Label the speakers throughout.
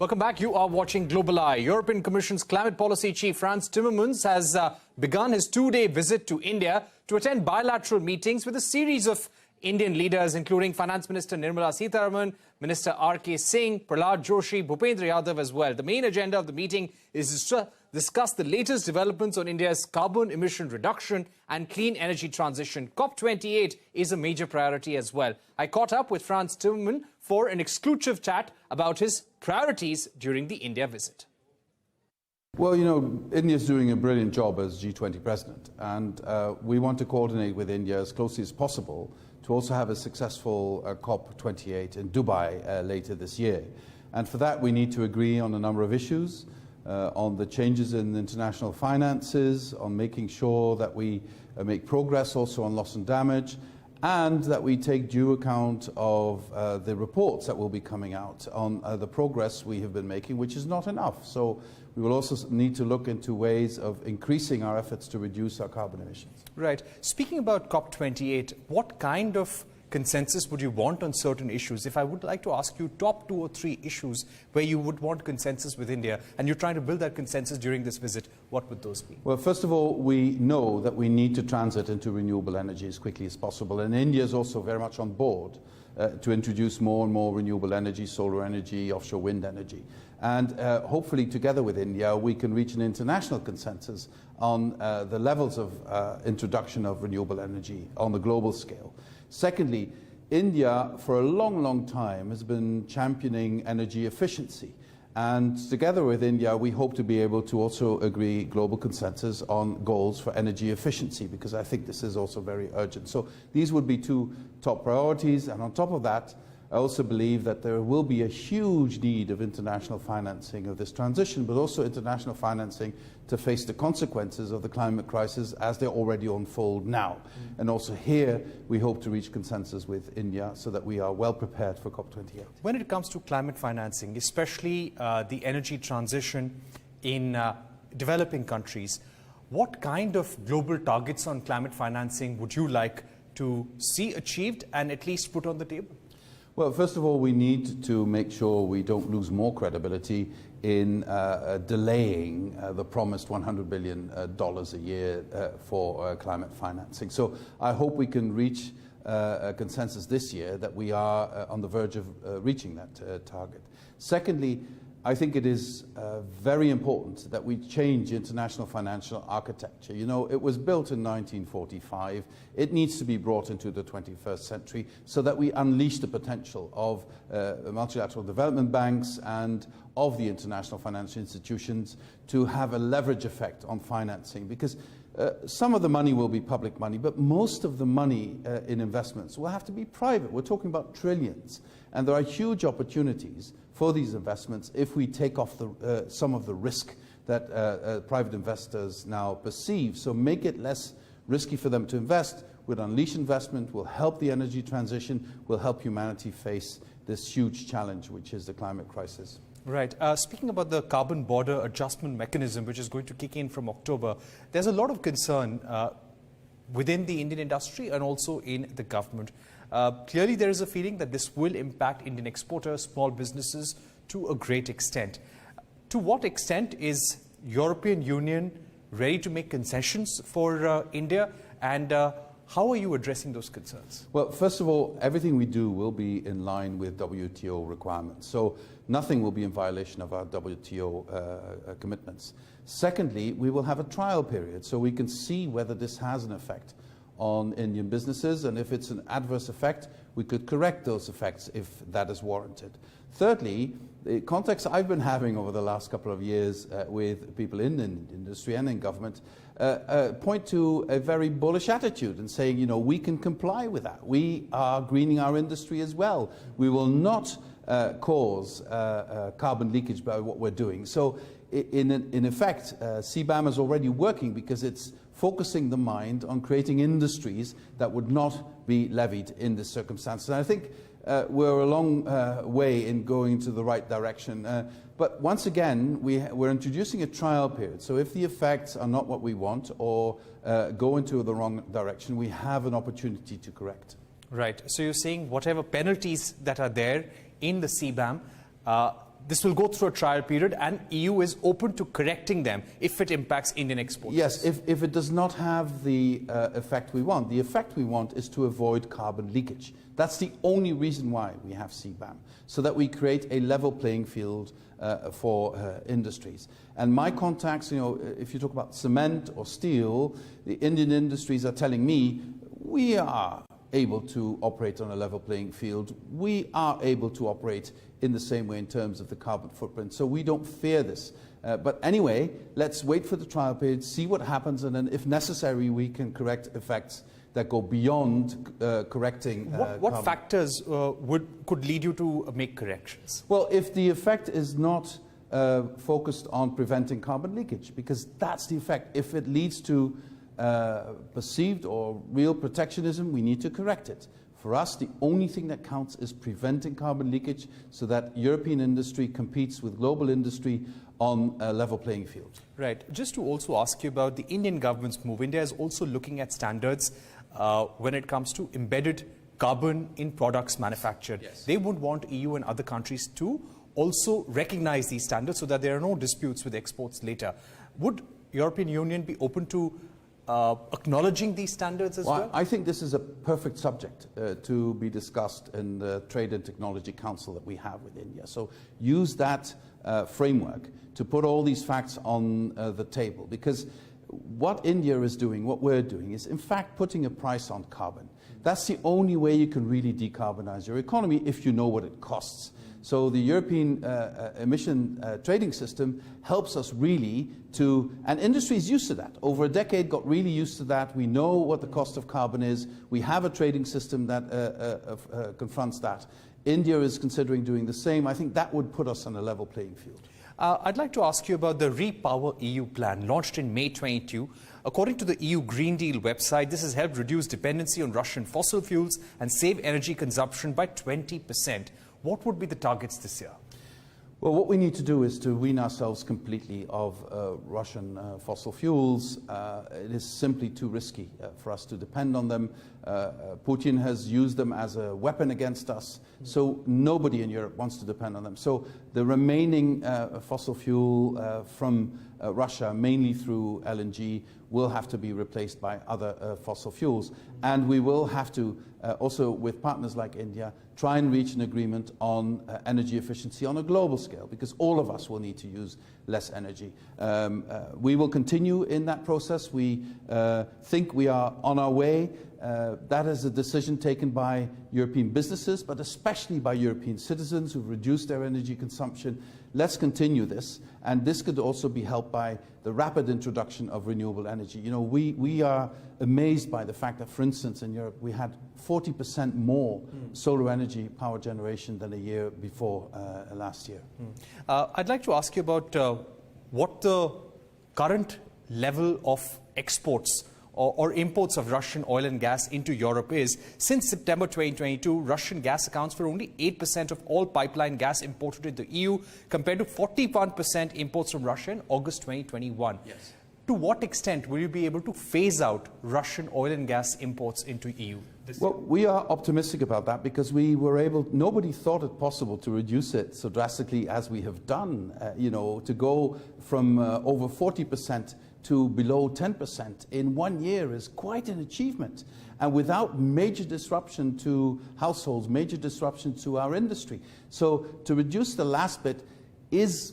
Speaker 1: Welcome back. You are watching Global Eye. European Commission's climate policy chief Frans Timmermans has begun his two-day visit to India to attend bilateral meetings with a series of Indian leaders, including Finance Minister Nirmala Sitharaman, Minister R.K. Singh, Prahlad Joshi, Bhupendra Yadav as well. The main agenda of the meeting is to discuss the latest developments on India's carbon emission reduction and clean energy transition. COP28 is a major priority as well. I caught up with Frans Timmermans for an exclusive chat about his priorities during the India visit.
Speaker 2: Well, you know, India's doing a brilliant job as G20 president, and we want to coordinate with India as closely as possible to also have a successful COP28 in Dubai later this year. And for that, we need to agree on a number of issues, on the changes in international finances, on making sure that we make progress also on loss and damage, and that we take due account of the reports that will be coming out on the progress we have been making, which is not enough. So we will also need to look into ways of increasing our efforts to reduce our carbon emissions.
Speaker 1: Right. Speaking about COP28, what kind of consensus would you want on certain issues? If I would like to ask you top 2 or 3 issues where you would want consensus with India, and you're trying to build that consensus during this visit, what would those be?
Speaker 2: Well, first of all, we know that we need to transit into renewable energy as quickly as possible, and India is also very much on board to introduce more and more renewable energy, solar energy, offshore wind energy. And hopefully together with India we can reach an international consensus on the levels of introduction of renewable energy on the global scale. Secondly, India for a long time has been championing energy efficiency, and together with India we hope to be able to also agree global consensus on goals for energy efficiency, because I think this is also very urgent. So these would be 2 top priorities, and on top of that I also believe that there will be a huge need of international financing of this transition, but also international financing to face the consequences of the climate crisis as they already unfold now. And also here we hope to reach consensus with India so that we are well prepared for COP28.
Speaker 1: When it comes to climate financing, especially the energy transition in developing countries, what kind of global targets on climate financing would you like to see achieved and at least put on the table?
Speaker 2: Well, first of all, we need to make sure we don't lose more credibility in delaying the promised $100 billion a year for climate financing. So I hope we can reach a consensus this year that we are on the verge of reaching that target. Secondly, I think it is very important that we change international financial architecture. You know, it was built in 1945. It needs to be brought into the 21st century so that we unleash the potential of multilateral development banks and of the international financial institutions to have a leverage effect on financing, because some of the money will be public money, but most of the money in investments will have to be private. We're talking about trillions, and there are huge opportunities for these investments if we take off some of the risk that private investors now perceive. So make it less risky for them to invest. We'll unleash investment, will help the energy transition, will help humanity face this huge challenge, which is the climate crisis.
Speaker 1: Right. Speaking about the carbon border adjustment mechanism, which is going to kick in from October, there's a lot of concern within the Indian industry and also in the government. Clearly, there is a feeling that this will impact Indian exporters, small businesses to a great extent. To what extent is European Union ready to make concessions for India, and how are you addressing those concerns?
Speaker 2: Well, first of all, everything we do will be in line with WTO requirements. So nothing will be in violation of our WTO commitments. Secondly, we will have a trial period so we can see whether this has an effect on Indian businesses, and if it's an adverse effect, we could correct those effects if that is warranted. Thirdly, the context I've been having over the last couple of years with people in the industry and in government point to a very bullish attitude and saying, you know, we can comply with that. We are greening our industry as well. We will not cause carbon leakage by what we're doing. So in effect, CBAM is already working because it's focusing the mind on creating industries that would not be levied in this circumstance. And I think we're a long way in going to the right direction. But once again, we're introducing a trial period. So if the effects are not what we want or go into the wrong direction, we have an opportunity to correct.
Speaker 1: Right. So you're saying whatever penalties that are there in the CBAM, this will go through a trial period and EU is open to correcting them if it impacts Indian exports.
Speaker 2: Yes, if it does not have the effect we want. The effect we want is to avoid carbon leakage. That's the only reason why we have CBAM, so that we create a level playing field for industries. And my contacts, if you talk about cement or steel, the Indian industries are telling me we are able to operate on a level playing field. We are able to operate in the same way in terms of the carbon footprint. So we don't fear this. But anyway, let's wait for the trial period, see what happens, and then if necessary, we can correct effects that go beyond correcting
Speaker 1: What factors could lead you to make corrections?
Speaker 2: Well, if the effect is not focused on preventing carbon leakage, because that's the effect. If it leads to perceived or real protectionism, we need to correct it. For us, the only thing that counts is preventing carbon leakage so that European industry competes with global industry on a level playing field.
Speaker 1: Right. Just to also ask you about the Indian government's move. India is also looking at standards when it comes to embedded carbon in products manufactured. Yes. They would want EU and other countries to also recognize these standards so that there are no disputes with exports later. Would European Union be open to acknowledging these standards as well?
Speaker 2: I think this is a perfect subject to be discussed in the Trade and Technology Council that we have with India. So use that framework to put all these facts on the table, because what India is doing, what we're doing, is in fact putting a price on carbon. That's the only way you can really decarbonize your economy, if you know what it costs. So the European emission trading system helps us really to, and industry is used to that. Over a decade got really used to that. We know what the cost of carbon is. We have a trading system that confronts that. India is considering doing the same. I think that would put us on a level playing field.
Speaker 1: I'd like to ask you about the Repower EU plan launched in May 22. According to the EU Green Deal website, this has helped reduce dependency on Russian fossil fuels and save energy consumption by 20%. What would be the targets this year?
Speaker 2: Well, what we need to do is to wean ourselves completely of Russian fossil fuels. It is simply too risky for us to depend on them. Putin has used them as a weapon against us, so nobody in Europe wants to depend on them. So the remaining fossil fuel from Russia, mainly through LNG, will have to be replaced by other fossil fuels. And we will have to, also with partners like India, try and reach an agreement on energy efficiency on a global scale, because all of us will need to use less energy. We will continue in that process. We think we are on our way. That is a decision taken by European businesses, but especially by European citizens who've reduced their energy consumption. Let's continue this, and this could also be helped by the rapid introduction of renewable energy. You know, we are amazed by the fact that, for instance, in Europe, we had 40% more solar energy power generation than a year before last year.
Speaker 1: I'd like to ask you about what the current level of exports or imports of Russian oil and gas into Europe is. Since September 2022, Russian gas accounts for only 8% of all pipeline gas imported into the EU, compared to 41% imports from Russia in August 2021. Yes. To what extent will you be able to phase out Russian oil and gas imports into EU?
Speaker 2: Well, we are optimistic about that, because we were able, nobody thought it possible to reduce it so drastically as we have done, to go from over 40% to below 10% in 1 year is quite an achievement, and without major disruption to households, major disruption to our industry. So to reduce the last bit is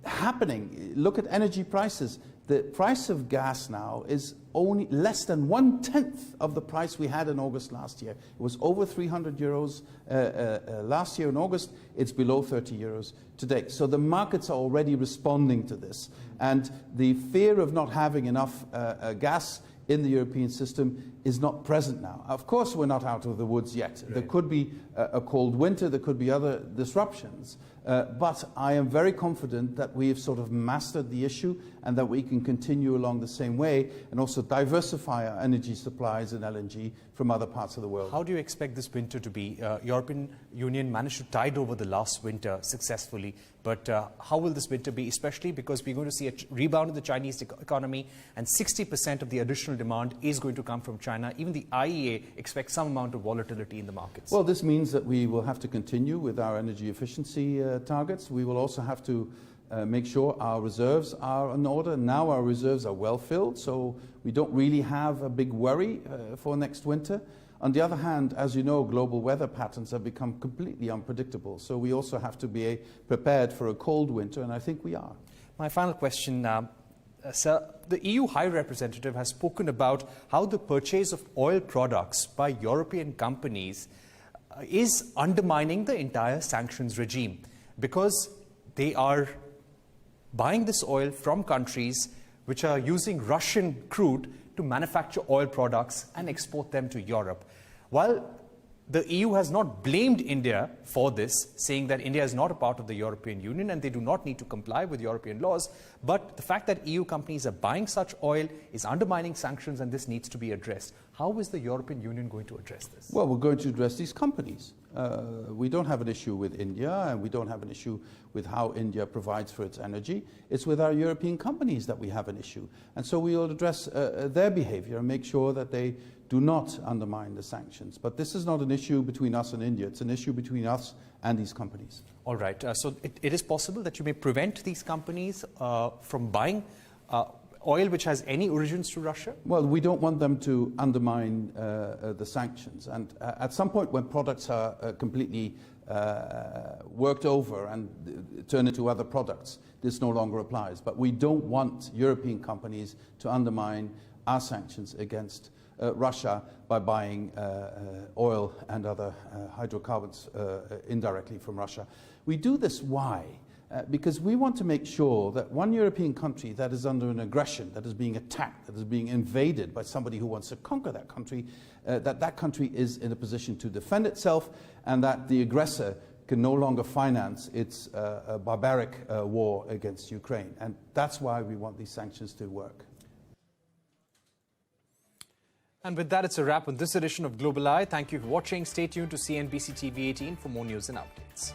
Speaker 2: happening. Look at energy prices. The price of gas now is only less than 1/10 of the price we had in August last year. It was over 300 euros last year in August. It's below 30 euros today. So the markets are already responding to this. And the fear of not having enough gas in the European system is not present now. Of course, we're not out of the woods yet. Right. There could be a cold winter, there could be other disruptions. But I am very confident that we have sort of mastered the issue, and that we can continue along the same way and also diversify our energy supplies and LNG from other parts of the world.
Speaker 1: How do you expect this winter to be? European Union managed to tide over the last winter successfully, but how will this winter be, especially because we're going to see a rebound in the Chinese economy, and 60% of the additional demand is going to come from China. Even the IEA expects some amount of volatility in the markets.
Speaker 2: Well, this means that we will have to continue with our energy efficiency targets. We will also have to make sure our reserves are in order. Now our reserves are well filled, so we don't really have a big worry for next winter. On the other hand, as you know, global weather patterns have become completely unpredictable, so we also have to be prepared for a cold winter, and I think we are.
Speaker 1: My final question, sir. The EU High Representative has spoken about how the purchase of oil products by European companies is undermining the entire sanctions regime, because they are buying this oil from countries which are using Russian crude to manufacture oil products and export them to Europe. While the EU has not blamed India for this, saying that India is not a part of the European Union and they do not need to comply with European laws, but the fact that EU companies are buying such oil is undermining sanctions, and this needs to be addressed. How is the European Union going to address this?
Speaker 2: Well, we're going to address these companies. We don't have an issue with India, and we don't have an issue with how India provides for its energy. It's with our European companies that we have an issue. And so we will address their behavior and make sure that they do not undermine the sanctions. But this is not an issue between us and India. It's an issue between us and these companies.
Speaker 1: All right. So it is possible that you may prevent these companies from buying oil which has any origins to Russia?
Speaker 2: Well, we don't want them to undermine the sanctions. And at some point when products are completely worked over and turn into other products, this no longer applies. But we don't want European companies to undermine our sanctions against Russia by buying oil and other hydrocarbons indirectly from Russia. We do this why? Because we want to make sure that one European country that is under an aggression, that is being attacked, that is being invaded by somebody who wants to conquer that country, that country is in a position to defend itself, and that the aggressor can no longer finance its barbaric war against Ukraine. And that's why we want these sanctions to work.
Speaker 1: And with that, it's a wrap on this edition of Global Eye. Thank you for watching. Stay tuned to CNBC TV18 for more news and updates.